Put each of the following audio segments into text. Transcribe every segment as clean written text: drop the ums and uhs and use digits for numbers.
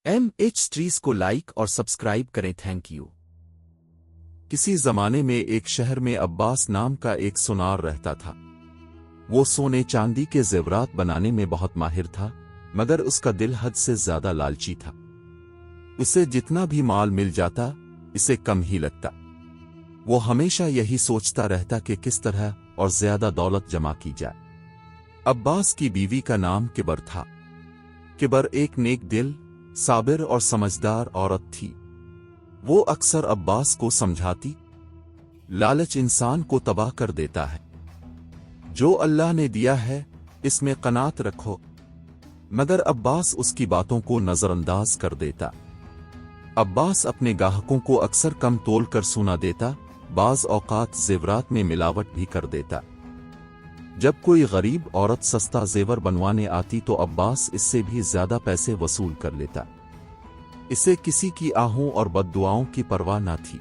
MH3 को like और subscribe करें। Thank you. किसी जमाने में एक शहर में अब्बास नाम का एक सुनार रहता था। वो सोने चांदी के जेवरात बनाने में बहुत माहिर था, मगर उसका दिल हद से ज्यादा लालची था। उसे जितना भी माल मिल जाता, इसे कम ही लगता। वो हमेशा यही सोचता रहता कि किस तरह और ज्यादा दौलत जमा की जाए। अब्बास की बीवी का नाम किबर था। किबर एक नेक दिल, साबिर और समझदार औरत थी। वो अक्सर अब्बास को समझाती, लालच इंसान को तबाह कर देता है। जो अल्लाह ने दिया है, इसमें कनात रखो। मगर अब्बास उसकी बातों को नजरअंदाज कर देता। अब्बास अपने ग्राहकों को अक्सर कम तोल कर सुना देता, बाज औकात जेवरात में मिलावट भी कर देता। जब कोई गरीब औरत सस्ता जेवर बनवाने आती तो अब्बास इससे भी ज्यादा पैसे वसूल कर लेता। इसे किसी की आहों और बद्दुआओं की परवाह न थी।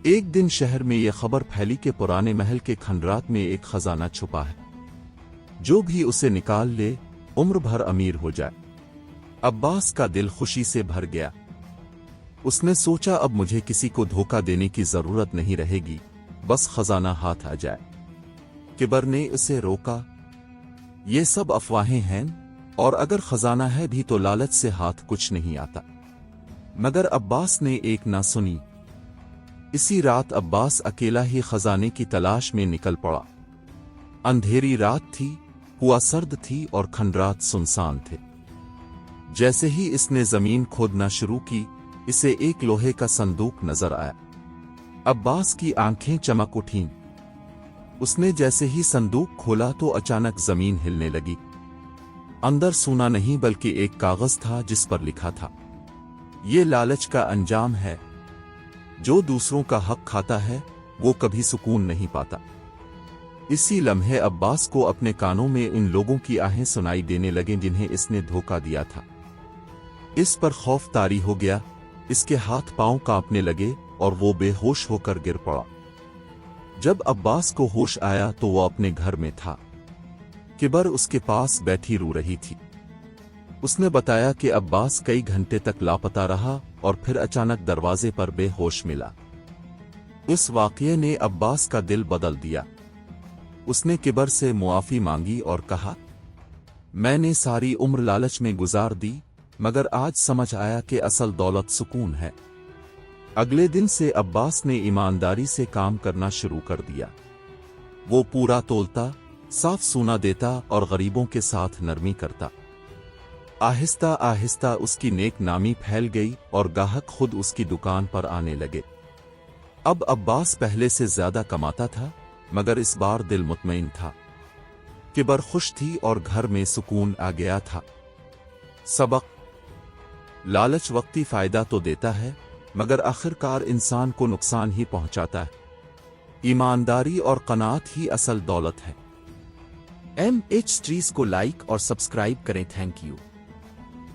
एक दिन शहर में यह खबर फैली कि पुराने महल के खंडरात में एक खजाना छुपा है। जो भी उसे निकाल ले, उम्र भर अमीर हो जाए। अब्बास का दिल खुशी से भर गया। उसने सोचा, अब मुझे किसी को धोखा देने की जरूरत नहीं रहेगी, बस खजाना हाथ आ जाए। किबर ने उसे रोका, ये सब अफवाहें हैं, और अगर खजाना है भी तो लालच से हाथ कुछ नहीं आता। मगर अब्बास ने एक ना सुनी। इसी रात अब्बास अकेला ही खजाने की तलाश में निकल पड़ा। अंधेरी रात थी, हवा सर्द थी और खंडरात सुनसान थे। जैसे ही इसने जमीन खोदना शुरू की, इसे एक लोहे का संदूक नजर आया। अब्बास की आंखें चमक उठीं। उसने जैसे ही संदूक खोला तो अचानक जमीन हिलने लगी। अंदर सोना नहीं बल्कि एक कागज था जिस पर लिखा था, ये लालच का अंजाम है। जो दूसरों का हक खाता है, वो कभी सुकून नहीं पाता। इसी लम्हे अब्बास को अपने कानों में उन लोगों की आहें सुनाई देने लगे जिन्हें इसने धोखा दिया था। इस पर खौफ तारी हो गया। इसके हाथ पांव कांपने लगे और वो बेहोश होकर गिर पड़ा। जब अब्बास को होश आया तो वो अपने घर में था। किबर उसके पास बैठी रो रही थी। उसने बताया कि अब्बास कई घंटे तक लापता रहा और फिर अचानक दरवाजे पर बेहोश मिला। इस वाकये ने अब्बास का दिल बदल दिया। उसने किबर से मुआफी मांगी और कहा, मैंने सारी उम्र लालच में गुजार दी, मगर आज समझ आया कि असल दौलत सुकून है। अगले दिन से अब्बास ने ईमानदारी से काम करना शुरू कर दिया। वो पूरा तोलता, साफ सोना देता और गरीबों के साथ नरमी करता। आहिस्ता आहिस्ता उसकी नेक नामी फैल गई और ग्राहक खुद उसकी दुकान पर आने लगे। अब अब्बास पहले से ज्यादा कमाता था, मगर इस बार दिल मुतमईन था। किबर खुश थी और घर में सुकून आ गया था। सबक: लालच वक्ती फायदा तो देता है, मगर आखिरकार इंसान को नुकसान ही पहुंचाता है। ईमानदारी और कनात ही असल दौलत है। MH3 को लाइक और सब्सक्राइब करें। Thank you.